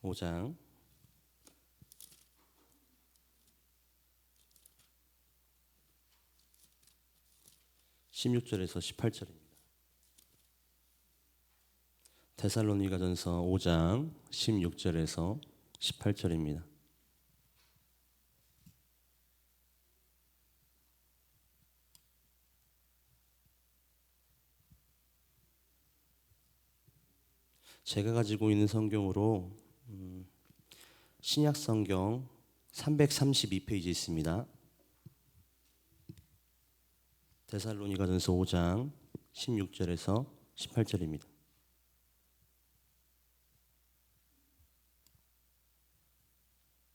5장 16절에서 18절입니다. 데살로니가전서 5장 16절에서 18절입니다. 제가 가지고 있는 성경으로 신약 성경 332페이지 있습니다. 데살로니가전서 5장 16절에서 18절입니다.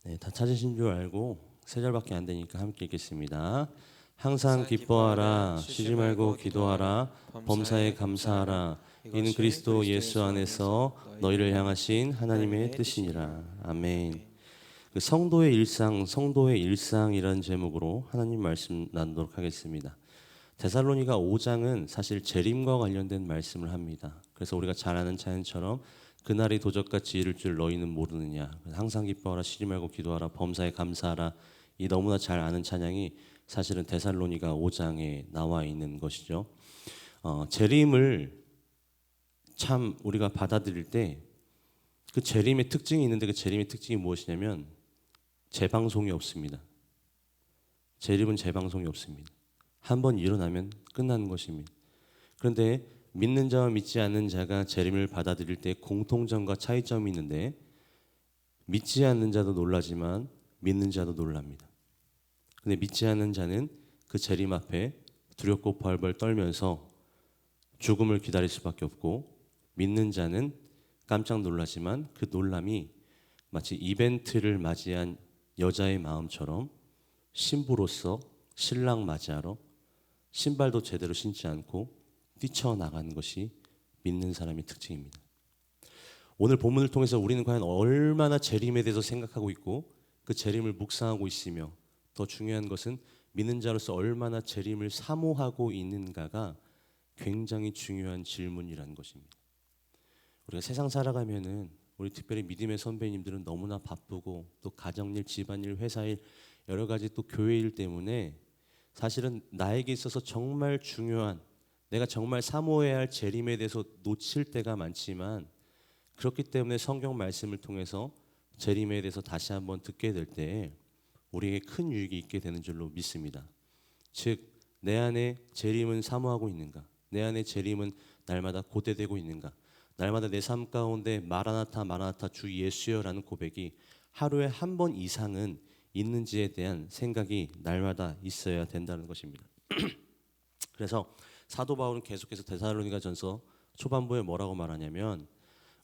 네, 다 찾으신 줄 알고 세 절밖에 안 되니까 함께 읽겠습니다. 항상 기뻐하라, 쉬지 말고 기도하라, 범사에 감사하라. 이는 그리스도 예수 안에서 너희를 향하신 하나님의 뜻이니라. 아멘. 그 성도의 일상이라는 제목으로 하나님 말씀 나누도록 하겠습니다. 데살로니가 5장은 사실 재림과 관련된 말씀을 합니다. 그래서 우리가 잘 아는 찬양처럼 그날이 도적같이 이를 줄 너희는 모르느냐, 항상 기뻐하라, 쉬지 말고 기도하라, 범사에 감사하라, 이 너무나 잘 아는 찬양이 사실은 데살로니가 5장에 나와 있는 것이죠. 재림을 참 우리가 받아들일 때 그 재림의 특징이 있는데, 그 재림의 특징이 무엇이냐면 재방송이 없습니다. 재림은 재방송이 없습니다. 한번 일어나면 끝나는 것입니다. 그런데 믿는 자와 믿지 않는 자가 재림을 받아들일 때 공통점과 차이점이 있는데, 믿지 않는 자도 놀라지만 믿는 자도 놀랍니다. 근데 믿지 않는 자는 그 재림 앞에 두렵고 벌벌 떨면서 죽음을 기다릴 수밖에 없고, 믿는 자는 깜짝 놀라지만 그 놀람이 마치 이벤트를 맞이한 여자의 마음처럼 신부로서 신랑 맞이하러 신발도 제대로 신지 않고 뛰쳐나가는 것이 믿는 사람의 특징입니다. 오늘 본문을 통해서 우리는 과연 얼마나 재림에 대해서 생각하고 있고 그 재림을 묵상하고 있으며, 더 중요한 것은 믿는 자로서 얼마나 재림을 사모하고 있는가가 굉장히 중요한 질문이라는 것입니다. 우리가 세상 살아가면은 우리 특별히 믿음의 선배님들은 너무나 바쁘고 또 가정일, 집안일, 회사일, 여러 가지 또 교회일 때문에 사실은 나에게 있어서 정말 중요한, 내가 정말 사모해야 할 재림에 대해서 놓칠 때가 많지만, 그렇기 때문에 성경 말씀을 통해서 재림에 대해서 다시 한번 듣게 될 때 우리에게 큰 유익이 있게 되는 줄로 믿습니다. 즉, 내 안에 재림은 사모하고 있는가? 내 안에 재림은 날마다 고대되고 있는가? 날마다 내 삶 가운데 마라나타 마라나타 주 예수여라는 고백이 하루에 한 번 이상은 있는지에 대한 생각이 날마다 있어야 된다는 것입니다. 그래서 사도 바울은 계속해서 데살로니가전서 초반부에 뭐라고 말하냐면,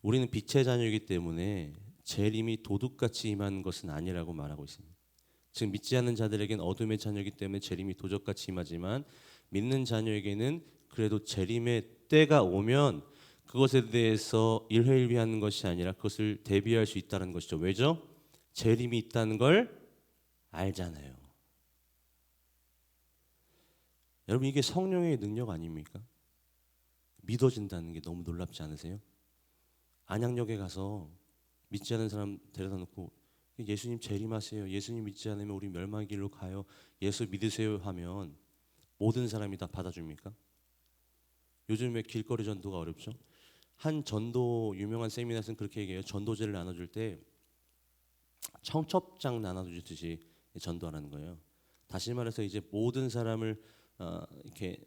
우리는 빛의 자녀이기 때문에 재림이 도둑같이 임하는 것은 아니라고 말하고 있습니다. 즉, 믿지 않는 자들에겐 어둠의 자녀이기 때문에 재림이 도적같이 임하지만, 믿는 자녀에게는 그래도 재림의 때가 오면 그것에 대해서 일회일비하는 것이 아니라 그것을 대비할 수 있다는 것이죠. 왜죠? 재림이 있다는 걸 알잖아요. 여러분, 이게 성령의 능력 아닙니까? 믿어진다는 게 너무 놀랍지 않으세요? 안양역에 가서 믿지 않은 사람 데려다 놓고 예수님 재림하세요, 예수님 믿지 않으면 우리 멸망의 길로 가요, 예수 믿으세요 하면 모든 사람이 다 받아줍니까? 요즘에 길거리 전도가 어렵죠. 한 전도 유명한 세미나에서는 그렇게 얘기해요. 전도제를 나눠줄 때 청첩장 나눠주듯이 전도하라는 거예요. 다시 말해서 이제 모든 사람을 이렇게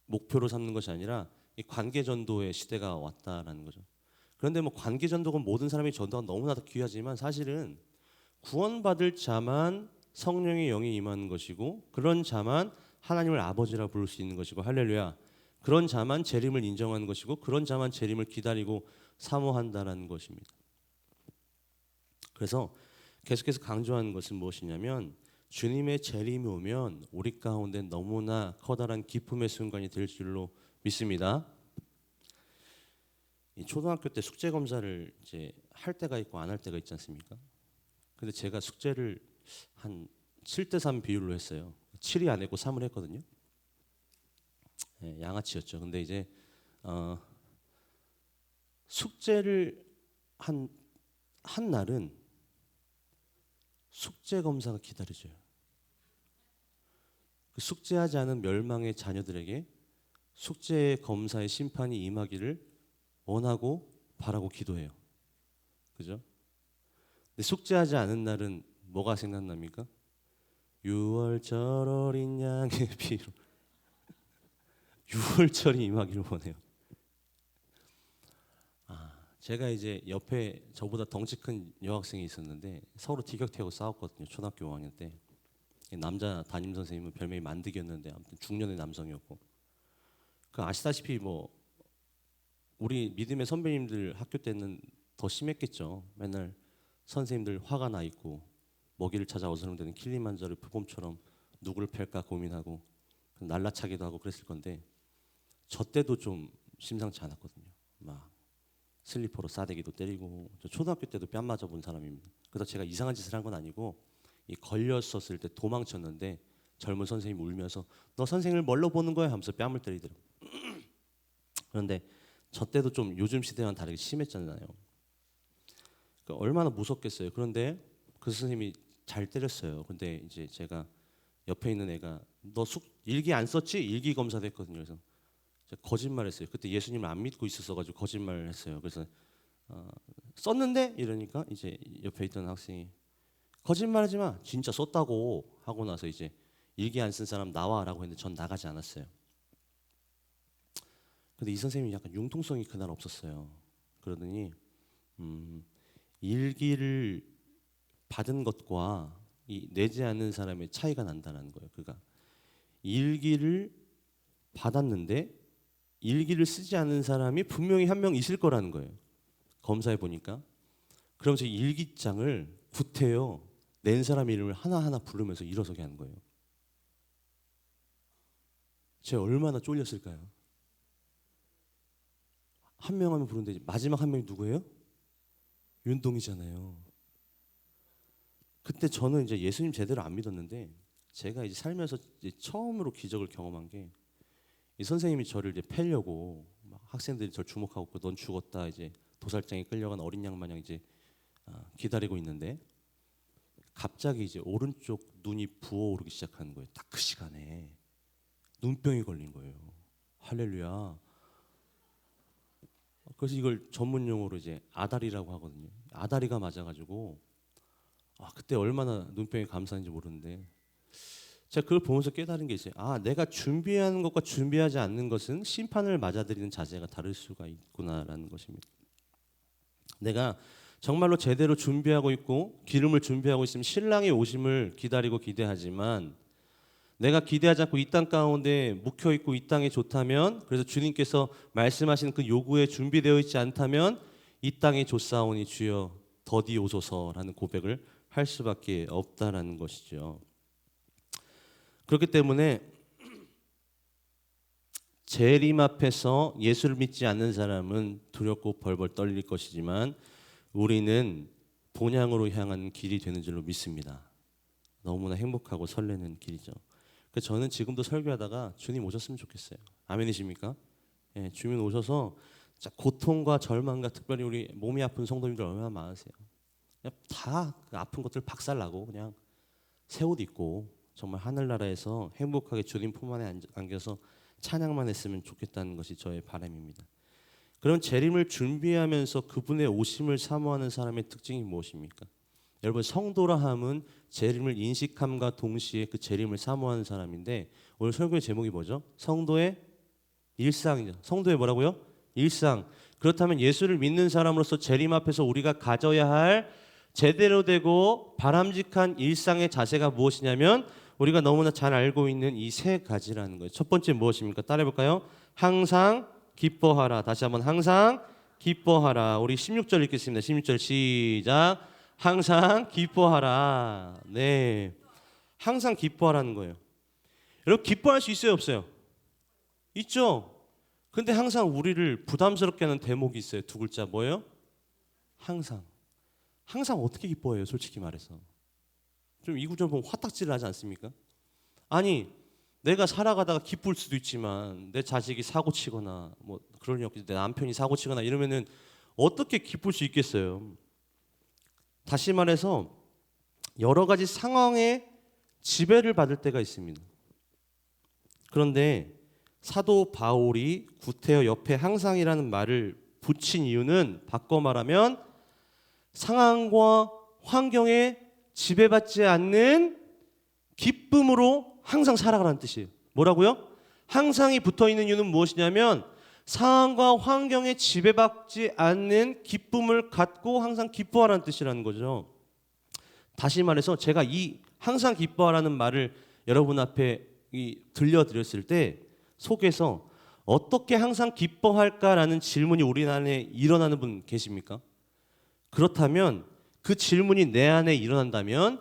목표로 삼는 것이 아니라 이 관계 전도의 시대가 왔다라는 거죠. 그런데 뭐 관계 전도가 모든 사람이 전도가 너무나 귀하지만, 사실은 구원받을 자만 성령의 영이 임하는 것이고, 그런 자만 하나님을 아버지라 부를 수 있는 것이고, 할렐루야, 그런 자만 재림을 인정하는 것이고, 그런 자만 재림을 기다리고 사모한다라는 것입니다. 그래서 계속해서 강조하는 것은 무엇이냐면, 주님의 재림이 오면 우리 가운데 너무나 커다란 기쁨의 순간이 될 줄로 믿습니다. 초등학교 때 숙제 검사를 이제 할 때가 있고 안 할 때가 있지 않습니까? 근데 제가 숙제를 한 7대3 비율로 했어요. 7이 안 했고 3을 했거든요. 네, 양아치였죠. 근데 이제 숙제를 한 한 날은 숙제 검사가 기다려져요. 그 숙제하지 않은 멸망의 자녀들에게 숙제 검사의 심판이 임하기를 원하고 바라고 기도해요. 그죠? 근데 숙제하지 않은 날은 뭐가 생각납니까? 6월절 어린 양의 피로 6월절이 임하기를 원해요. 제가 이제 옆에 저보다 덩치 큰 여학생이 있었는데 서로 티격태격 싸웠거든요. 초등학교 5학년 때. 남자 담임 선생님은 별명이 만득이었는데 아무튼 중년의 남성이었고. 그 아시다시피 뭐 우리 믿음의 선배님들 학교 때는 더 심했겠죠. 맨날 선생님들 화가 나 있고 먹이를 찾아 어스름대는 킬리만자로 표범처럼 누구를 팰까 고민하고 날라차기도 하고 그랬을 건데 저 때도 좀 심상치 않았거든요. 막 슬리퍼로 싸대기도 때리고 저 초등학교 때도 뺨 맞아 본 사람입니다. 그래서 제가 이상한 짓을 한 건 아니고 이 걸렸었을 때 도망쳤는데 젊은 선생님이 울면서 너 선생님을 뭘로 보는 거야 하면서 뺨을 때리더라고요. 그런데 저 때도 좀 요즘 시대와는 다르게 심했잖아요. 그러니까 얼마나 무섭겠어요. 그런데 그 선생님이 잘 때렸어요. 근데 이제 제가 옆에 있는 애가 너 일기 안 썼지? 일기 검사도 했거든요. 그래서 제가 거짓말했어요. 그때 예수님을 안 믿고 있었어가지고 거짓말을 했어요. 그래서 썼는데 이러니까 이제 옆에 있던 학생이 거짓말하지 마. 진짜 썼다고 하고 나서 이제 일기 안 쓴 사람 나와라고 했는데 전 나가지 않았어요. 근데 이 선생님이 약간 융통성이 그날 없었어요. 그러더니 일기를 받은 것과 이 내지 않는 사람의 차이가 난다는 거예요. 그러니까 일기를 받았는데 일기를 쓰지 않는 사람이 분명히 한 명 있을 거라는 거예요. 검사해 보니까. 그러면서 일기장을 구태여 낸 사람 이름을 하나하나 부르면서 일어서게 하는 거예요. 제가 얼마나 쫄렸을까요? 한 명 하면 부르는데 마지막 한 명이 누구예요? 윤동이잖아요. 그때 저는 이제 예수님 제대로 안 믿었는데 제가 이제 살면서 이제 처음으로 기적을 경험한 게 이 선생님이 저를 이제 패려고 막 학생들이 저를 주목하고 넌 죽었다 이제 도살장에 끌려간 어린 양 마냥 이제 기다리고 있는데 갑자기 이제 오른쪽 눈이 부어오르기 시작하는 거예요. 딱 그 시간에 눈병이 걸린 거예요. 할렐루야. 그래서 이걸 전문 용어로 이제 아다리라고 하거든요. 아다리가 맞아가지고 그때 얼마나 눈병이 감사한지 모르는데 제가 그걸 보면서 깨달은 게 있어요. 내가 준비하는 것과 준비하지 않는 것은 심판을 맞아들이는 자세가 다를 수가 있구나라는 것입니다. 내가 정말로 제대로 준비하고 있고 기름을 준비하고 있으면 신랑의 오심을 기다리고 기대하지만 내가 기대하지 않고 이 땅 가운데 묵혀 있고 이 땅이 좋다면 그래서 주님께서 말씀하신 그 요구에 준비되어 있지 않다면 이 땅에 좋사오니 주여 더디 오소서라는 고백을 할 수밖에 없다라는 것이죠. 그렇기 때문에 재림 앞에서 예수를 믿지 않는 사람은 두렵고 벌벌 떨릴 것이지만 우리는 본향으로 향하는 길이 되는 줄로 믿습니다. 너무나 행복하고 설레는 길이죠. 그래서 저는 지금도 설교하다가 주님 오셨으면 좋겠어요. 아멘이십니까? 예, 주님 오셔서 고통과 절망과 특별히 우리 몸이 아픈 성도님들 얼마나 많으세요. 그냥 다 그 아픈 것들 박살나고 그냥 새 옷 입고 정말 하늘나라에서 행복하게 주님 품 안에 안겨서 찬양만 했으면 좋겠다는 것이 저의 바람입니다. 그런 재림을 준비하면서 그분의 오심을 사모하는 사람의 특징이 무엇입니까? 여러분 성도라 함은 재림을 인식함과 동시에 그 재림을 사모하는 사람인데 오늘 설교의 제목이 뭐죠? 성도의 일상이죠. 성도의 뭐라고요? 일상. 그렇다면 예수를 믿는 사람으로서 재림 앞에서 우리가 가져야 할 제대로 되고 바람직한 일상의 자세가 무엇이냐면 우리가 너무나 잘 알고 있는 이 세 가지라는 거예요. 첫 번째 무엇입니까? 따라해볼까요? 항상 기뻐하라. 다시 한번 항상 기뻐하라. 우리 16절 읽겠습니다. 16절 시작. 항상 기뻐하라. 네, 항상 기뻐하라는 거예요. 여러분 기뻐할 수 있어요 없어요? 있죠. 근데 항상 우리를 부담스럽게 하는 대목이 있어요. 두 글자 뭐예요? 항상. 항상 어떻게 기뻐해요? 솔직히 말해서 좀 이 구절 보면 화딱지를 하지 않습니까? 아니 내가 살아가다가 기쁠 수도 있지만 내 자식이 사고 치거나 뭐 그런 일 없겠지 내 남편이 사고 치거나 이러면은 어떻게 기쁠 수 있겠어요? 다시 말해서 여러 가지 상황에 지배를 받을 때가 있습니다. 그런데 사도 바울이 구테여 옆에 항상이라는 말을 붙인 이유는 바꿔 말하면 상황과 환경에 지배받지 않는 기쁨으로 항상 살아가라는 뜻이에요. 뭐라고요? 항상이 붙어 있는 이유는 무엇이냐면 상황과 환경에 지배받지 않는 기쁨을 갖고 항상 기뻐하라는 뜻이라는 거죠. 다시 말해서 제가 이 항상 기뻐하라는 말을 여러분 앞에 들려드렸을 때 속에서 어떻게 항상 기뻐할까라는 질문이 우리 안에 일어나는 분 계십니까? 그렇다면 그 질문이 내 안에 일어난다면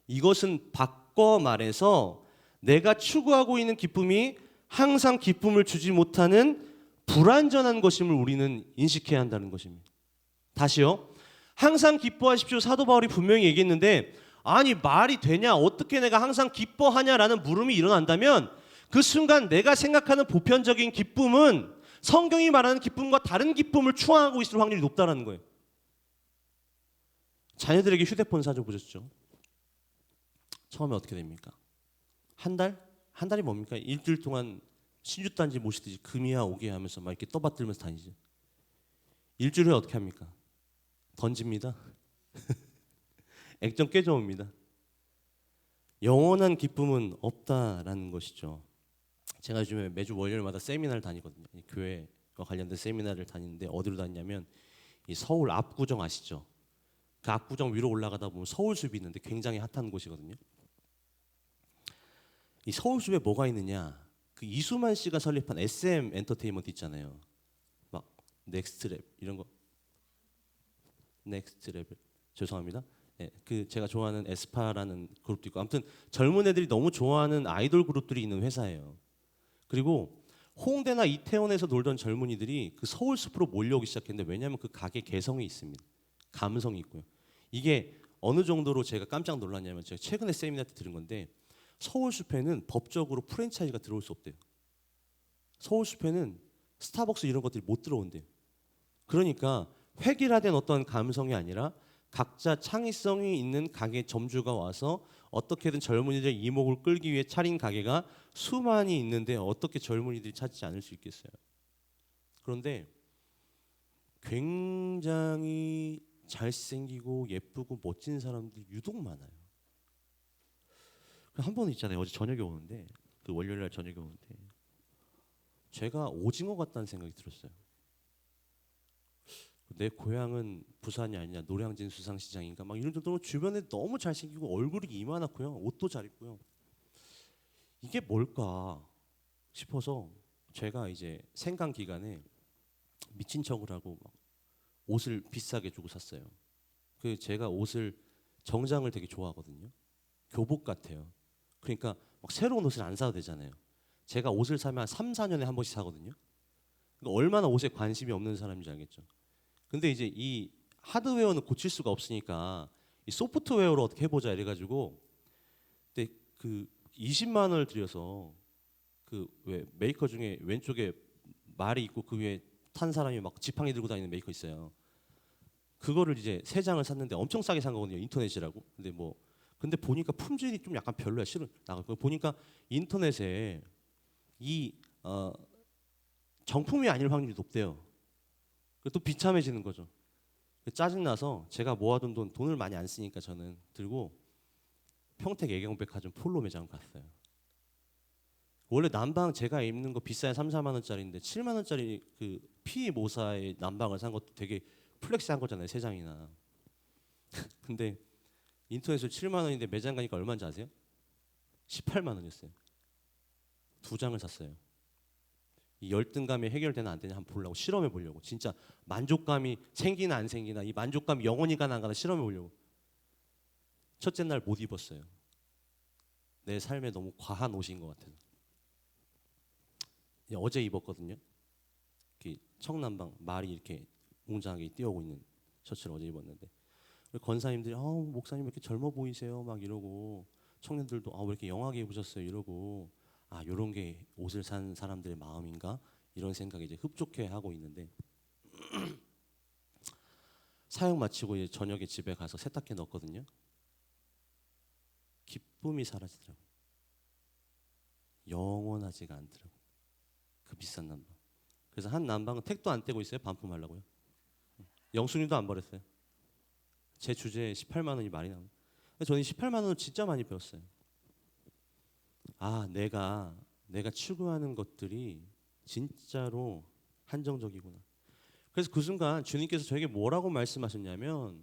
이것은 바꿔 말해서 내가 추구하고 있는 기쁨이 항상 기쁨을 주지 못하는 불완전한 것임을 우리는 인식해야 한다는 것입니다. 다시요. 항상 기뻐하십시오. 사도 바울이 분명히 얘기했는데 아니 말이 되냐? 어떻게 내가 항상 기뻐하냐라는 물음이 일어난다면 그 순간 내가 생각하는 보편적인 기쁨은 성경이 말하는 기쁨과 다른 기쁨을 추앙하고 있을 확률이 높다는 거예요. 자녀들에게 휴대폰 사줘 보셨죠? 처음에 어떻게 됩니까? 한 달? 한 달이 뭡니까? 일주일 동안 신주단지 모시듯이 금이야 오기야 하면서 막 이렇게 떠받들면서 다니죠. 일주일 후에 어떻게 합니까? 던집니다. 액정 깨져옵니다. 영원한 기쁨은 없다라는 것이죠. 제가 요즘에 매주 월요일마다 세미나를 다니거든요. 교회와 관련된 세미나를 다니는데 어디로 다니냐면 이 서울 압구정 아시죠? 그 압구정 위로 올라가다 보면 서울숲이 있는데 굉장히 핫한 곳이거든요. 이 서울숲에 뭐가 있느냐? 그 이수만 씨가 설립한 SM 엔터테인먼트 있잖아요. 막 넥스트랩 이런 거. 넥스트랩 죄송합니다. 네, 그 제가 좋아하는 에스파라는 그룹도 있고 아무튼 젊은 애들이 너무 좋아하는 아이돌 그룹들이 있는 회사예요. 그리고 홍대나 이태원에서 놀던 젊은이들이 그 서울숲으로 몰려오기 시작했는데 왜냐하면 그 가게 개성이 있습니다. 감성이 있고요. 이게 어느 정도로 제가 깜짝 놀랐냐면 제가 최근에 세미나 때 들은 건데 서울숲에는 법적으로 프랜차이즈가 들어올 수 없대요. 서울숲에는 스타벅스 이런 것들이 못 들어온대요. 그러니까 획일화된 어떤 감성이 아니라 각자 창의성이 있는 가게 점주가 와서 어떻게든 젊은이들의 이목을 끌기 위해 차린 가게가 수많이 있는데 어떻게 젊은이들이 찾지 않을 수 있겠어요. 그런데 굉장히 잘생기고 예쁘고 멋진 사람들이 유독 많아요. 한 번 있잖아요. 어제 저녁에 오는데 그 월요일날 저녁에 오는데 제가 오징어 같다는 생각이 들었어요. 내 고향은 부산이 아니냐 노량진 수상시장인가 막 이런 정도로 주변에 너무 잘생기고 얼굴이 이만하고요. 옷도 잘 입고요. 이게 뭘까 싶어서 제가 이제 생강 기간에 미친 척을 하고 막 옷을 비싸게 주고 샀어요. 그 제가 옷을 정장을 되게 좋아하거든요. 교복 같아요. 그러니까 막 새로운 옷을 안 사도 되잖아요. 제가 옷을 사면 한 3, 4년에 한 번씩 사거든요. 그러니까 얼마나 옷에 관심이 없는 사람인지 알겠죠. 근데 이제 이 하드웨어는 고칠 수가 없으니까 이 소프트웨어로 어떻게 해보자 이래가지고 근데 그 20만 원을 들여서 그 왜 메이커 중에 왼쪽에 말이 있고 그 위에 탄 사람이 막 지팡이 들고 다니는 메이커 있어요. 그거를 이제 세 장을 샀는데 엄청 싸게 산 거거든요. 인터넷이라고. 근데 보니까 품질이 좀 약간 별로야. 싫은 나가고 보니까 인터넷에 이 정품이 아닐 확률이 높대요. 또 비참해지는 거죠. 짜증나서 제가 모아둔 돈을 많이 안 쓰니까 저는 들고 평택 애경백화점 폴로 매장 갔어요. 원래 남방 제가 입는 거 비싸야 3, 4만 원짜리인데 7만 원짜리 그 피 모사의 남방을 산 것도 되게 플렉스한 거잖아요. 세 장이나. 근데 인터넷으로 7만 원인데 매장 가니까 얼마인지 아세요? 18만 원이었어요. 두 장을 샀어요. 이 열등감이 해결되나 안 되나 한번 보려고 실험해 보려고 진짜 만족감이 생기나 안 생기나 이 만족감이 영원히 가나 안 가나 실험해 보려고 첫째 날 못 입었어요. 내 삶에 너무 과한 옷인 것 같아서 어제 입었거든요. 청남방 말이 이렇게 웅장하게 뛰어오고 있는 셔츠를 어제 입었는데 권사님들이 목사님 왜 이렇게 젊어 보이세요 막 이러고 청년들도 왜 이렇게 영하게 입으셨어요 이러고 요런 게 옷을 산 사람들의 마음인가 이런 생각이 이제 흡족해 하고 있는데 사역 마치고 이제 저녁에 집에 가서 세탁기에 넣었거든요. 기쁨이 사라지더라고요. 영원하지가 않더라고요. 그 비싼 난방. 그래서 한 난방은 택도 안 떼고 있어요. 반품하려고요. 영수증도 안 버렸어요. 제 주제에 18만 원이 많이 나와요. 저는 18만 원을 진짜 많이 배웠어요. 아, 내가 추구하는 것들이 진짜로 한정적이구나. 그래서 그 순간 주님께서 저에게 뭐라고 말씀하셨냐면,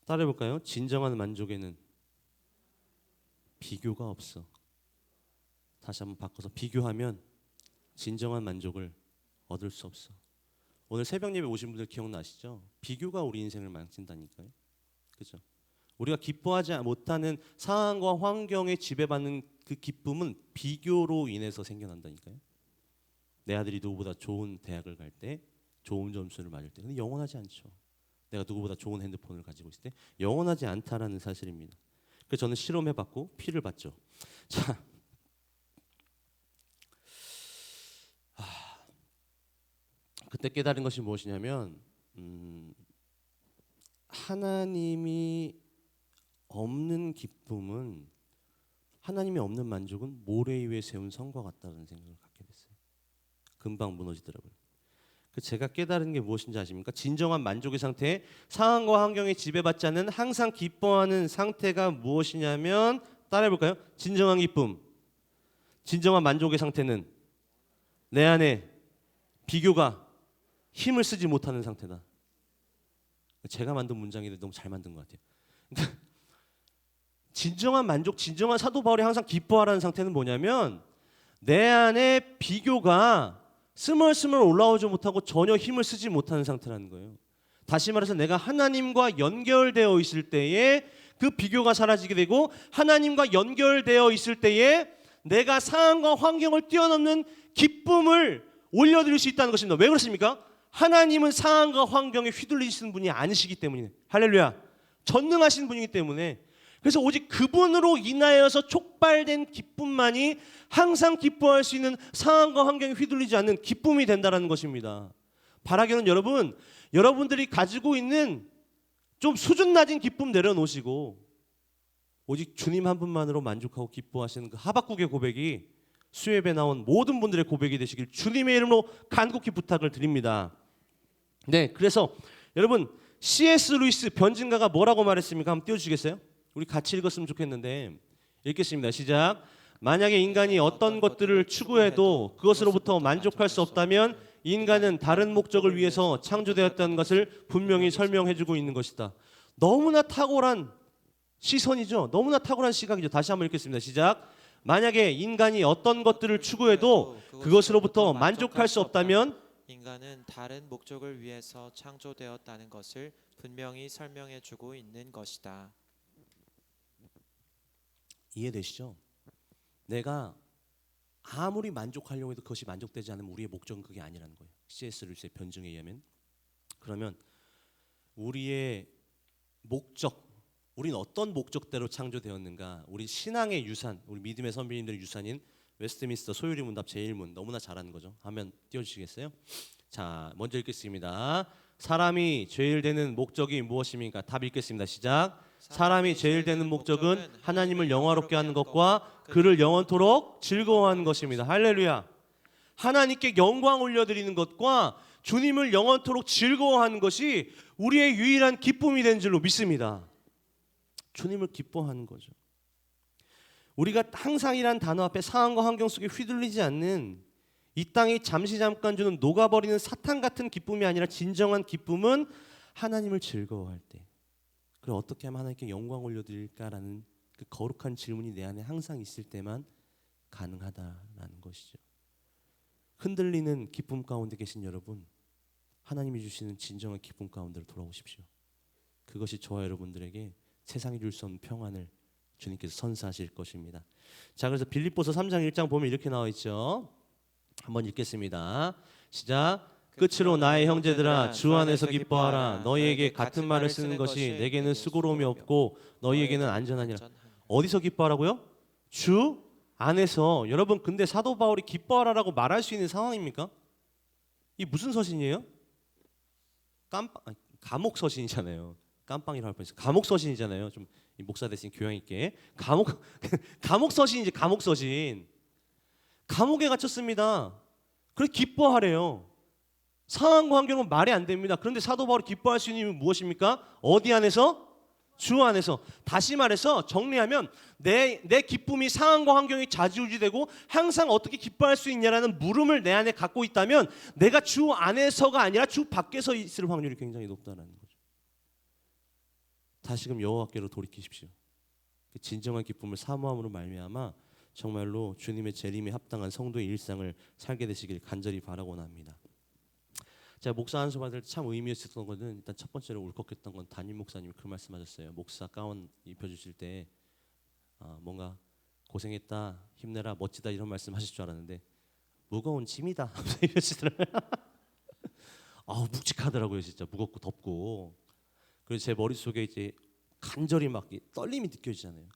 따라해볼까요? 진정한 만족에는 비교가 없어. 다시 한번 바꿔서 비교하면 진정한 만족을 얻을 수 없어. 오늘 새벽 예배 오신 분들 기억나시죠? 비교가 우리 인생을 망친다니까요. 그죠? 우리가 기뻐하지 못하는 상황과 환경에 지배받는 그 기쁨은 비교로 인해서 생겨난다니까요. 내 아들이 누구보다 좋은 대학을 갈 때, 좋은 점수를 맞을 때, 근데 영원하지 않죠. 내가 누구보다 좋은 핸드폰을 가지고 있을 때 영원하지 않다라는 사실입니다. 그래서 저는 실험해봤고 피를 봤죠. 자, 그때 깨달은 것이 무엇이냐면, 하나님이 없는 기쁨은, 하나님이 없는 만족은 모래 위에 세운 성과 같다는 생각을 갖게 됐어요. 금방 무너지더라고요. 제가 깨달은 게 무엇인지 아십니까? 진정한 만족의 상태, 상황과 환경에 지배받지 않는 항상 기뻐하는 상태가 무엇이냐면, 따라해볼까요? 진정한 기쁨, 진정한 만족의 상태는 내 안에 비교가 힘을 쓰지 못하는 상태다. 제가 만든 문장인데 너무 잘 만든 것 같아요. 진정한 만족, 진정한 사도 바울이 항상 기뻐하라는 상태는 뭐냐면, 내 안에 비교가 스멀스멀 올라오지 못하고 전혀 힘을 쓰지 못하는 상태라는 거예요. 다시 말해서 내가 하나님과 연결되어 있을 때에 그 비교가 사라지게 되고, 하나님과 연결되어 있을 때에 내가 상황과 환경을 뛰어넘는 기쁨을 올려드릴 수 있다는 것입니다. 왜 그렇습니까? 하나님은 상황과 환경에 휘둘리시는 분이 아니시기 때문이에요. 할렐루야. 전능하신 분이기 때문에. 그래서 오직 그분으로 인하여서 촉발된 기쁨만이 항상 기뻐할 수 있는 상황과 환경에 휘둘리지 않는 기쁨이 된다는 것입니다. 바라기는 여러분, 여러분들이 가지고 있는 좀 수준 낮은 기쁨 내려놓으시고 오직 주님 한 분만으로 만족하고 기뻐하시는 그 하박국의 고백이 수협에 나온 모든 분들의 고백이 되시길 주님의 이름으로 간곡히 부탁을 드립니다. 네, 그래서 여러분, C.S. 루이스 변증가가 뭐라고 말했습니까? 한번 띄워주시겠어요? 우리 같이 읽었으면 좋겠는데, 읽겠습니다. 시작. 만약에 인간이 어떤 것들을 추구해도 그것으로부터 만족할 수 없다면 인간은 다른 목적을 위해서 창조되었다는 것을 분명히 설명해주고 있는 것이다. 너무나 탁월한 시선이죠. 너무나 탁월한 시각이죠. 다시 한번 읽겠습니다. 시작. 만약에 인간이 어떤 것들을 추구해도 그것으로부터 만족할 수 없다면 인간은 다른 목적을 위해서 창조되었다는 것을 분명히 설명해주고 있는 것이다. 이해되시죠? 내가 아무리 만족하려고 해도 그것이 만족되지 않으면 우리의 목적은 그게 아니라는 거예요. C.S. 루이스의 변증에 의하면. 그러면 우리의 목적, 우리는 어떤 목적대로 창조되었는가? 우리 신앙의 유산, 우리 믿음의 선배님들의 유산인 웨스트민스터 소유리 문답 제1문, 너무나 잘하는 거죠. 화면 띄워주시겠어요? 자, 먼저 읽겠습니다. 사람이 제일 되는 목적이 무엇입니까? 답 읽겠습니다. 시작. 사람이 제일 되는 목적은 하나님을 영화롭게 하는 것과 그를 영원토록 즐거워하는 것입니다. 할렐루야. 하나님께 영광 올려드리는 것과 주님을 영원토록 즐거워하는 것이 우리의 유일한 기쁨이 된 줄로 믿습니다. 주님을 기뻐하는 거죠. 우리가 항상이란 단어 앞에 상황과 환경 속에 휘둘리지 않는, 이 땅이 잠시 잠깐 주는 녹아버리는 사탕 같은 기쁨이 아니라 진정한 기쁨은 하나님을 즐거워할 때, 그럼 어떻게 하면 하나님께 영광 올려드릴까라는 그 거룩한 질문이 내 안에 항상 있을 때만 가능하다라는 것이죠. 흔들리는 기쁨 가운데 계신 여러분, 하나님이 주시는 진정한 기쁨 가운데로 돌아오십시오. 그것이 저와 여러분들에게 세상이 줄 수 없는 평안을 주님께서 선사하실 것입니다. 자, 그래서 빌립보서 3장 1장 보면 이렇게 나와 있죠. 한번 읽겠습니다. 시작. 끝으로 나의 형제들아, 주 안에서 기뻐하라. 너희에게 같은 말을 쓰는 것이 내게는 수고로움이 없고 너희에게는 안전하니라. 어디서 기뻐하라고요? 주 안에서. 여러분, 근데 사도 바울이 기뻐하라라고 말할 수 있는 상황입니까? 이 무슨 서신이에요? 감옥 서신이잖아요. 깜빵이라고 할 뻔했어요. 감옥 서신이잖아요. 좀 목사 대신 교양 있게 감옥 서신이지. 감옥 서신. 감옥에 갇혔습니다. 그래 기뻐하래요. 상황과 환경은 말이 안 됩니다. 그런데 사도 바울이 기뻐할 수 있는 이유는 무엇입니까? 어디 안에서? 주 안에서. 다시 말해서 정리하면 내 기쁨이 상황과 환경이 좌지우지되고 항상 어떻게 기뻐할 수 있냐라는 물음을 내 안에 갖고 있다면 내가 주 안에서가 아니라 주 밖에서 있을 확률이 굉장히 높다는 거죠. 다시금 여호와께로 돌이키십시오. 진정한 기쁨을 사모함으로 말미암아 정말로 주님의 재림에 합당한 성도의 일상을 살게 되시길 간절히 바라곤 합니다. 제가 목사 안수 받을 때 참 의미 있었던 것은 일단 첫 번째로 울컥했던 건 담임 목사님이 그 말씀하셨어요. 목사 가운 입혀주실 때 뭔가 고생했다, 힘내라, 멋지다 이런 말씀하실 줄 알았는데 무거운 짐이다 이러시더라고요. 묵직하더라고요. 진짜 무겁고 덥고. 그래서 제 머릿속에 이제 간절히 막 떨림이 느껴지잖아요.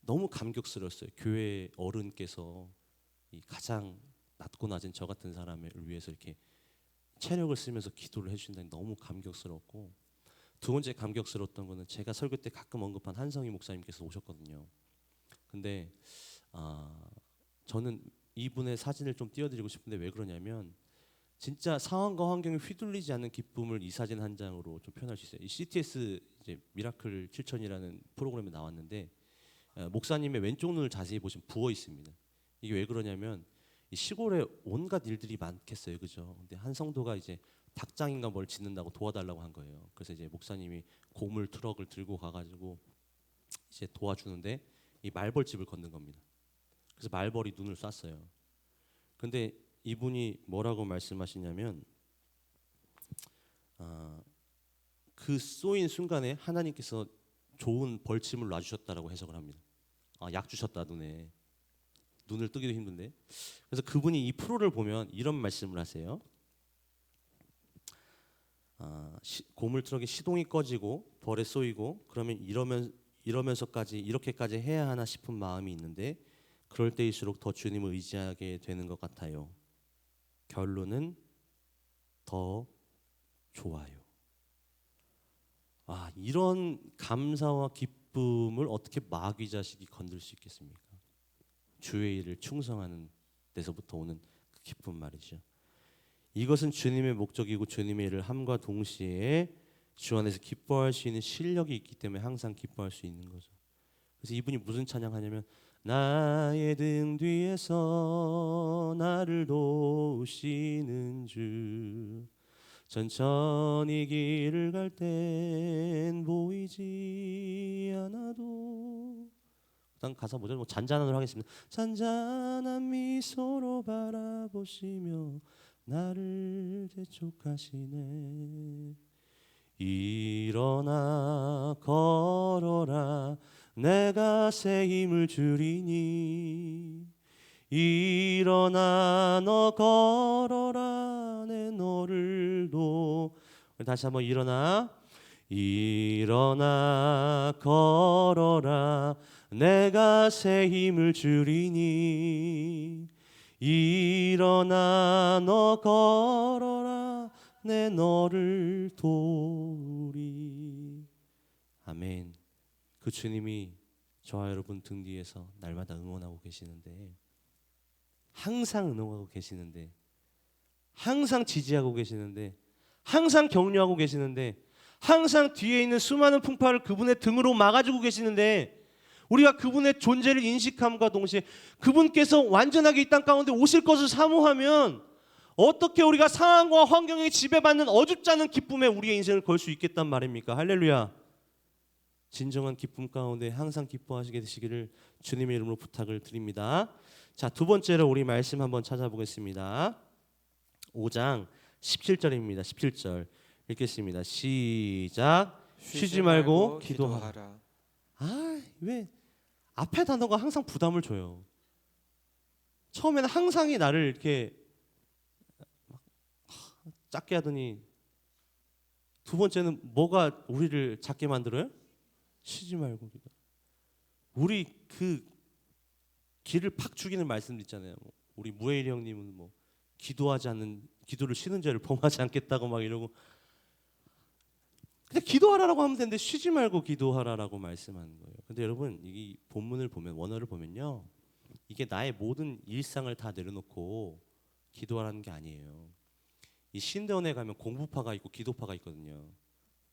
너무 감격스러웠어요. 교회 어른께서 이 가장 낮고 낮은 저 같은 사람을 위해서 이렇게 체력을 쓰면서 기도를 해주신다니 너무 감격스럽고, 두 번째 감격스러웠던 거는 제가 설교 때 가끔 언급한 한성희 목사님께서 오셨거든요. 근데 저는 이분의 사진을 좀 띄워드리고 싶은데 왜 그러냐면 진짜 상황과 환경에 휘둘리지 않는 기쁨을 이 사진 한 장으로 좀 표현할 수 있어요. 이 CTS 이제 미라클 7000이라는 프로그램에 나왔는데 목사님의 왼쪽 눈을 자세히 보시면 부어 있습니다. 이게 왜 그러냐면 이 시골에 온갖 일들이 많겠어요, 그죠? 근데 한 성도가 이제 닭장인가 뭘 짓는다고 도와달라고 한 거예요. 그래서 이제 목사님이 고물 트럭을 들고 가가지고 이제 도와주는데 이 말벌집을 걷는 겁니다. 그래서 말벌이 눈을 쐈어요. 근데 이분이 뭐라고 말씀하시냐면 그 쏘인 순간에 하나님께서 좋은 벌침을 놔주셨다라고 해석을 합니다. 약 주셨다 눈을 뜨기도 힘든데. 그래서 그분이 이 프로를 보면 이런 말씀을 하세요. 고물 트럭의 시동이 꺼지고 벌에 쏘이고 그러면 이러면서까지 이렇게까지 해야 하나 싶은 마음이 있는데 그럴 때일수록 더 주님을 의지하게 되는 것 같아요. 결론은 더 좋아요. 이런 감사와 기쁨을 어떻게 마귀 자식이 건들 수 있겠습니까? 주의 일을 충성하는 데서부터 오는 그 기쁨 말이죠. 이것은 주님의 목적이고 주님의 일을 함과 동시에 주 안에서 기뻐할 수 있는 실력이 있기 때문에 항상 기뻐할 수 있는 거죠. 그래서 이분이 무슨 찬양하냐면 나의 등 뒤에서 나를 도우시는 주 천천히 길을 갈 땐 보이지 않아도. 그다음 가사 뭐죠? 잔잔한으로 하겠습니다. 잔잔한 미소로 바라보시며 나를 재촉하시네. 일어나 걸어라 내가 새 힘을 주리니. 일어나 너 걸어라 내 너를 도. 다시 한번 일어나 걸어라 내가 새 힘을 주리니. 일어나 너 걸어라 내 너를 도우리. 아멘. 그 주님이 저와 여러분 등 뒤에서 날마다 응원하고 계시는데, 항상 응원하고 계시는데, 항상 지지하고 계시는데, 항상 격려하고 계시는데, 항상 뒤에 있는 수많은 풍파를 그분의 등으로 막아주고 계시는데, 우리가 그분의 존재를 인식함과 동시에 그분께서 완전하게 이 땅 가운데 오실 것을 사모하면 어떻게 우리가 상황과 환경에 지배받는 어줍지 않은 기쁨에 우리의 인생을 걸 수 있겠단 말입니까? 할렐루야. 진정한 기쁨 가운데 항상 기뻐하시게 되시기를 주님의 이름으로 부탁을 드립니다. 자, 두 번째로 우리 말씀 한번 찾아보겠습니다. 5장 17절입니다. 17절 읽겠습니다. 시작. 쉬지 말고 기도하라. 왜 앞에 단어가 항상 부담을 줘요. 처음에는 항상이 나를 이렇게 작게 하더니 두 번째는 뭐가 우리를 작게 만들어요? 쉬지 말고 기도. 우리 그 기를 팍 죽이는 말씀도 있잖아요. 우리 무해일 형님은 뭐 기도하지 않는 기도를 쉬는 죄를 범하지 않겠다고 막 이러고. 근데 기도하라라고 하면 되는데 쉬지 말고 기도하라라고 말씀하는 거예요. 근데 여러분 이 본문을 보면 원어를 보면요. 이게 나의 모든 일상을 다 내려놓고 기도하라는 게 아니에요. 이 신대원에 가면 공부파가 있고 기도파가 있거든요.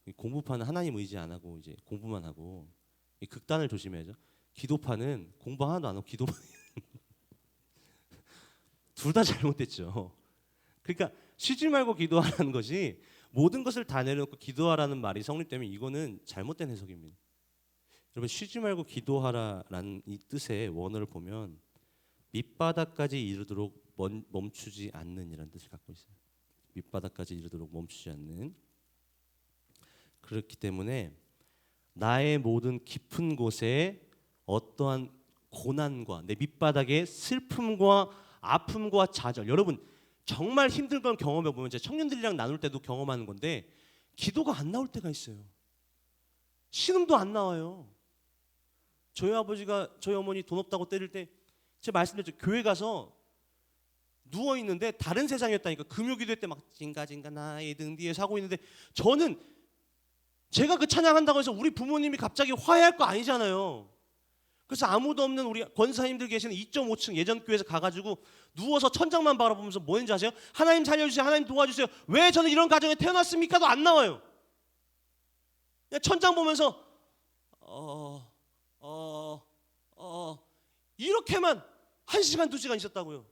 이 공부파는 하나님 의지 안 하고 이제 공부만 하고 이 극단을 조심해야죠. 기도파는 공부 하나도 안 하고 기도만 둘 다 잘못됐죠. 그러니까 쉬지 말고 기도하라는 것이 모든 것을 다 내려놓고 기도하라는 말이 성립되면 이거는 잘못된 해석입니다. 여러분 쉬지 말고 기도하라라는 이 뜻의 원어를 보면 밑바닥까지 이르도록 멈추지 않는이라는 뜻을 갖고 있어요. 밑바닥까지 이르도록 멈추지 않는. 그렇기 때문에 나의 모든 깊은 곳에 어떠한 고난과 내 밑바닥의 슬픔과 아픔과 좌절, 여러분 정말 힘든 건 경험해 보면 제가 청년들이랑 나눌 때도 경험하는 건데 기도가 안 나올 때가 있어요. 신음도 안 나와요. 저희 아버지가 저희 어머니 돈 없다고 때릴 때 제가 말씀드렸죠. 교회 가서 누워 있는데 다른 세상이었다니까. 금요기도 때 막 징가징가 나의 등 뒤에 사고 있는데 저는 제가 그 찬양한다고 해서 우리 부모님이 갑자기 화해할 거 아니잖아요. 그래서 아무도 없는 우리 권사님들 계시는 2.5층 예전 교회에서 가가지고 누워서 천장만 바라보면서 뭐 했는지 아세요? 하나님 살려주세요. 하나님 도와주세요. 왜 저는 이런 가정에 태어났습니까도 안 나와요. 그냥 천장 보면서 이렇게만 1시간 2시간 있었다고요.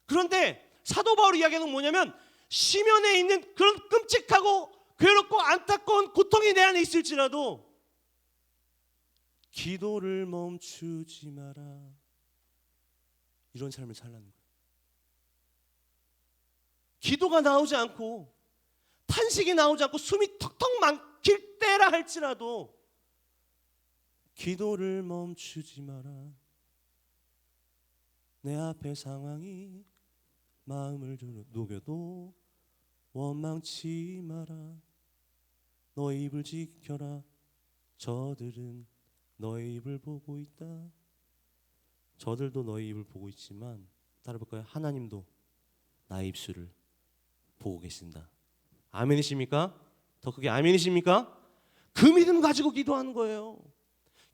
그런데 사도 바울의 이야기는 뭐냐면 시면에 있는 그런 끔찍하고 괴롭고 안타까운 고통이 내 안에 있을지라도 기도를 멈추지 마라. 이런 삶을 살라는 거예요. 기도가 나오지 않고 탄식이 나오지 않고 숨이 턱턱 막힐 때라 할지라도 기도를 멈추지 마라. 내 앞에 상황이 마음을 녹여도 원망치 마라. 너의 입을 지켜라. 저들은 너의 입을 보고 있다. 저들도 너의 입을 보고 있지만 따라볼까요? 하나님도 나의 입술을 보고 계신다. 아멘이십니까? 더 크게 아멘이십니까? 그 믿음 가지고 기도하는 거예요.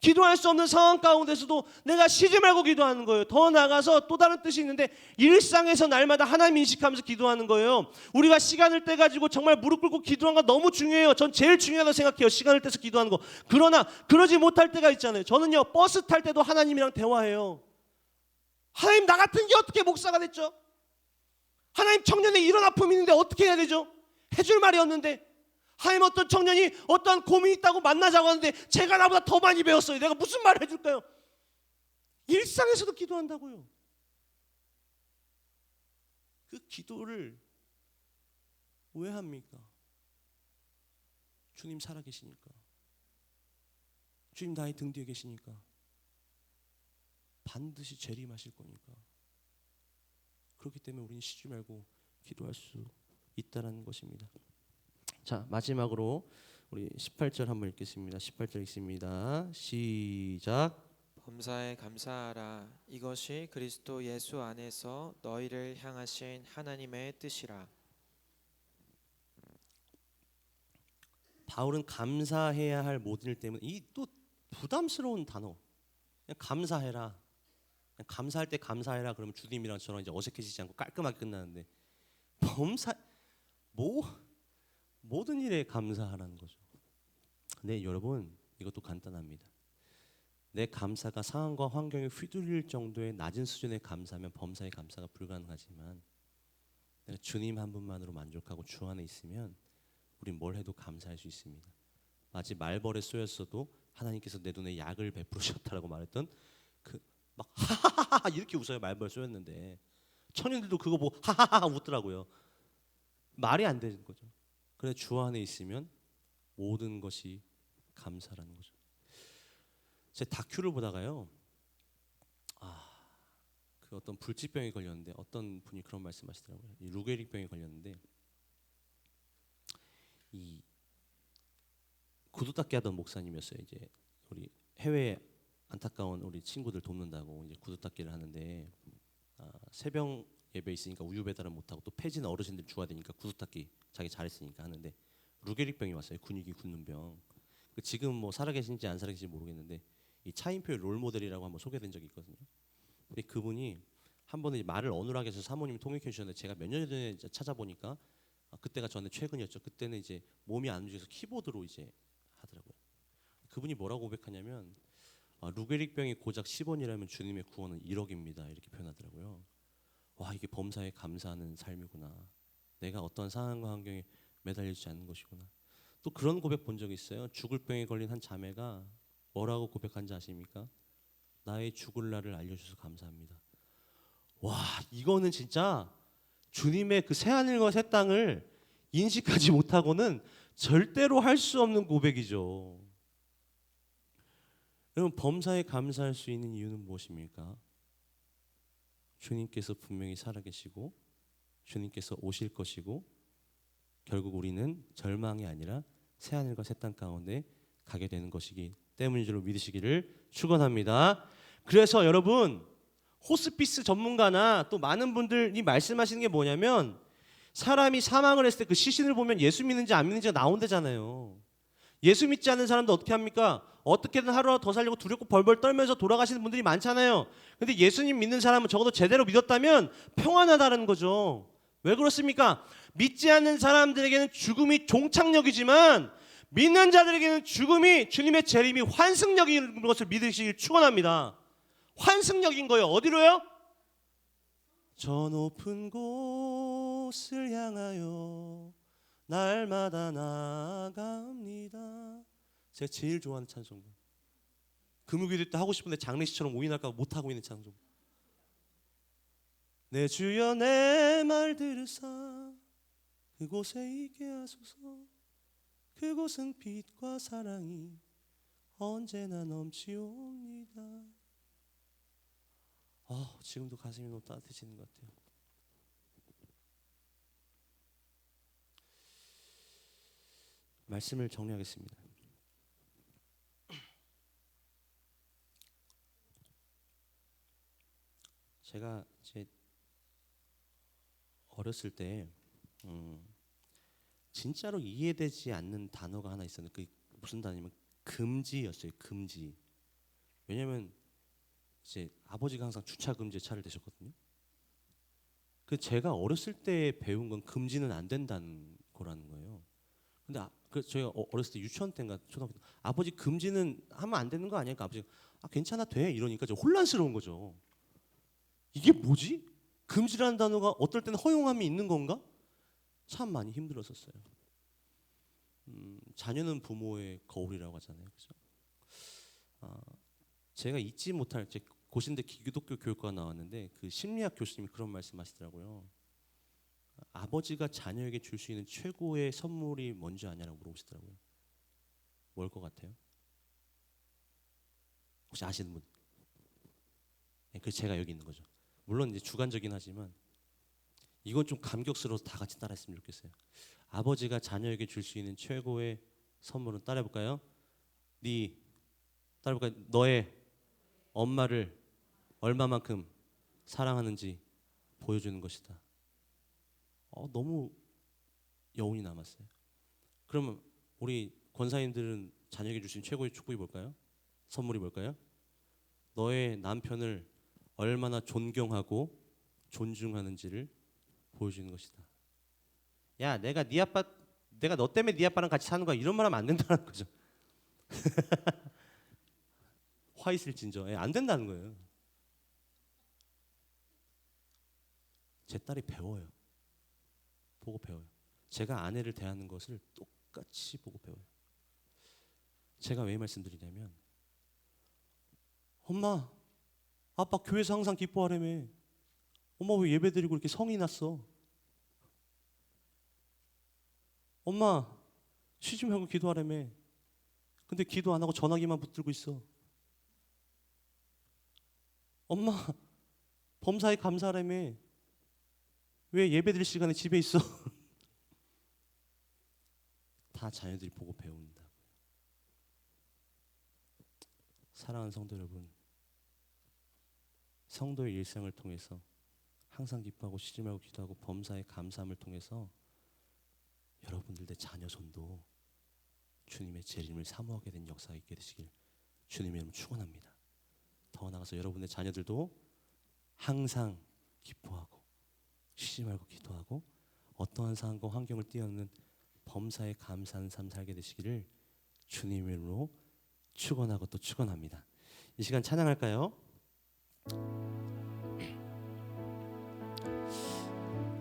기도할 수 없는 상황 가운데서도 내가 쉬지 말고 기도하는 거예요. 더 나아가서 또 다른 뜻이 있는데 일상에서 날마다 하나님 인식하면서 기도하는 거예요. 우리가 시간을 떼가지고 정말 무릎 꿇고 기도하는 거 너무 중요해요. 전 제일 중요하다고 생각해요. 시간을 떼서 기도하는 거. 그러나 그러지 못할 때가 있잖아요. 저는요 버스 탈 때도 하나님이랑 대화해요. 하나님 나 같은 게 어떻게 목사가 됐죠? 하나님 청년에 이런 아픔이 있는데 어떻게 해야 되죠? 해줄 말이 없는데 하나님 어떤 청년이 어떠한 고민이 있다고 만나자고 하는데 제가 나보다 더 많이 배웠어요. 내가 무슨 말을 해줄까요? 일상에서도 기도한다고요. 그 기도를 왜 합니까? 주님 살아계시니까. 주님 나의 등 뒤에 계시니까. 반드시 재림하실 거니까. 그렇기 때문에 우리는 쉬지 말고 기도할 수 있다는 것입니다. 자, 마지막으로 우리 18절 한번 읽겠습니다. 18절 읽습니다. 시작. 범사에 감사하라. 이것이 그리스도 예수 안에서 너희를 향하신 하나님의 뜻이라. 바울은 감사해야 할 모든 일 때문에 이 또 부담스러운 단어. 그냥 감사해라. 그냥 감사할 때 감사해라. 그러면 주님이랑 저랑 이제 어색해지지 않고 깔끔하게 끝나는데 모든 일에 감사하라는 거죠. 네, 여러분 이것도 간단합니다. 내 감사가 상황과 환경에 휘둘릴 정도의 낮은 수준의 감사면 범사의 감사가 불가능하지만 내가 주님 한 분만으로 만족하고 주 안에 있으면 우린 뭘 해도 감사할 수 있습니다. 마치 말벌에 쏘였어도 하나님께서 내 눈에 약을 베푸셨다라고 말했던 그 막 하하하하 이렇게 웃어요. 말벌 쏘였는데 청년들도 그거 보고 하하하 웃더라고요. 말이 안 되는 거죠. 그래 주 안에 있으면 모든 것이 감사라는 거죠. 제 다큐를 보다가요, 그 어떤 불치병에 걸렸는데 어떤 분이 그런 말씀하시더라고요. 이 루게릭병에 걸렸는데 이 구두 닦기 하던 목사님이었어요. 이제 우리 해외 안타까운 우리 친구들 돕는다고 이제 구두 닦기를 하는데 새벽 예배 있으니까 우유 배달을 못 하고 또 폐진 어르신들 주어야 되니까 구두 닦기 자기 잘했으니까 하는데 루게릭병이 왔어요. 근육이 굳는 병. 지금 뭐 살아계신지 안 살아계신지 모르겠는데 이 차인표 롤모델이라고 한번 소개된 적이 있거든요. 근데 그분이 한 번은 말을 어눌하게 해서 사모님이 통역해 주셨는데 제가 몇 년 전에 찾아보니까 그때가 저한테 최근이었죠. 그때는 이제 몸이 안 움직여서 키보드로 이제 하더라고요. 그분이 뭐라고 고백하냐면 루게릭병이 고작 10원이라면 주님의 구원은 1억입니다. 이렇게 표현하더라고요. 와, 이게 범사에 감사하는 삶이구나. 내가 어떤 상황과 환경에 매달리지 않는 것이구나. 또 그런 고백 본 적이 있어요. 죽을 병에 걸린 한 자매가 뭐라고 고백한지 아십니까? 나의 죽을 날을 알려주셔서 감사합니다. 와, 이거는 진짜 주님의 그 새하늘과 새 땅을 인식하지 못하고는 절대로 할 수 없는 고백이죠. 여러분, 범사에 감사할 수 있는 이유는 무엇입니까? 주님께서 분명히 살아계시고 주님께서 오실 것이고 결국 우리는 절망이 아니라 새하늘과 새 땅 가운데 가게 되는 것이기 때문인 줄로 믿으시기를 축원합니다. 그래서 여러분, 호스피스 전문가나 또 많은 분들이 말씀하시는 게 뭐냐면 사람이 사망을 했을 때 그 시신을 보면 예수 믿는지 안 믿는지가 나온다잖아요. 예수 믿지 않는 사람도 어떻게 합니까? 어떻게든 하루 더 살려고 두렵고 벌벌 떨면서 돌아가시는 분들이 많잖아요. 근데 예수님 믿는 사람은 적어도 제대로 믿었다면 평안하다는 거죠. 왜 그렇습니까? 믿지 않는 사람들에게는 죽음이 종착역이지만 믿는 자들에게는 죽음이 주님의 재림이 환승역인 것을 믿으시길 축원합니다. 환승역인 거예요. 어디로요? 저 높은 곳을 향하여 날마다 나아갑니다. 제가 제일 좋아하는 찬송가. 금요기도 때 하고 싶은데 장례식처럼 오인할까 못 하고 있는 찬송. 내 주여 내 말 들으사 그곳에 있게 하소서. 그곳은 빛과 사랑이 언제나 넘치옵니다. 지금도 가슴이 너무 따뜻해지는 것 같아요. 말씀을 정리하겠습니다. 제가 제 어렸을 때 진짜로 이해되지 않는 단어가 하나 있었는데 그게 무슨 단어냐면 금지였어요. 금지. 왜냐하면 이제 아버지가 항상 주차 금지에 차를 대셨거든요. 그 제가 어렸을 때 배운 건 금지는 안 된다는 거라는 거예요. 근데 저희가 어렸을 때 유치원 때인가 초등학교 때 아버지 금지는 하면 안 되는 거 아니야? 그러니까 아버지가 괜찮아 돼 이러니까 저 혼란스러운 거죠. 이게 뭐지? 금지라는 단어가 어떨 때는 허용함이 있는 건가? 참 많이 힘들었었어요. 자녀는 부모의 거울이라고 하잖아요, 그죠? 제가 잊지 못할 제 고신대 기독교 교육과 나왔는데 그 심리학 교수님이 그런 말씀하시더라고요. 아버지가 자녀에게 줄 수 있는 최고의 선물이 뭔지 아냐라고 물어보시더라고요. 뭘 것 같아요? 혹시 아시는 분? 네, 그래서 제가 여기 있는 거죠. 물론 이제 주관적이긴 하지만 이건 좀 감격스러워서 다 같이 따라했으면 좋겠어요. 아버지가 자녀에게 줄 수 있는 최고의 선물은 따라해볼까요? 따라해볼까요? 너의 엄마를 얼마만큼 사랑하는지 보여주는 것이다. 너무 여운이 남았어요. 그러면 우리 권사님들은 자녀에게 주신 최고의 축복이 뭘까요? 선물이 뭘까요? 너의 남편을 얼마나 존경하고 존중하는지를 보여주는 것이다. 야, 내가 너 때문에 네 아빠랑 같이 사는 거야. 이런 말 하면 안 된다는 거죠. 화 있을진저. 안 된다는 거예요. 제 딸이 배워요. 보고 배워요. 제가 아내를 대하는 것을 똑같이 보고 배워요. 제가 왜 말씀드리냐면 엄마, 아빠 교회에서 항상 기뻐하라며. 엄마 왜 예배드리고 이렇게 성이 났어? 엄마 쉬지 말고 기도하라며. 근데 기도 안 하고 전화기만 붙들고 있어. 엄마 범사에 감사하라며. 왜 예배드릴 시간에 집에 있어? 다 자녀들이 보고 배운다. 사랑하는 성도 여러분, 성도의 일상을 통해서 항상 기뻐하고 쉬지 말고 기도하고 범사에 감사함을 통해서 여러분들의 자녀 손도 주님의 재림을 사모하게 된 역사가 있게 되시길 주님의 이름으로 축원합니다. 더 나아가서 여러분의 자녀들도 항상 기뻐하고 쉬지 말고 기도하고 어떠한 상황과 환경을 뛰어넘는 범사에 감사하는 삶 살게 되시기를 주님의 이름으로 축원하고 또 축원합니다. 이 시간 찬양할까요?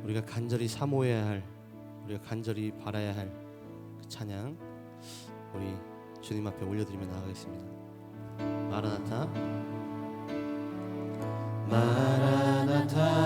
우리가 간절히 사모해야 할, 우리가 간절히 바라야 할 그 찬양 우리 주님 앞에 올려드리며 나아가겠습니다. 마라나타 마라나타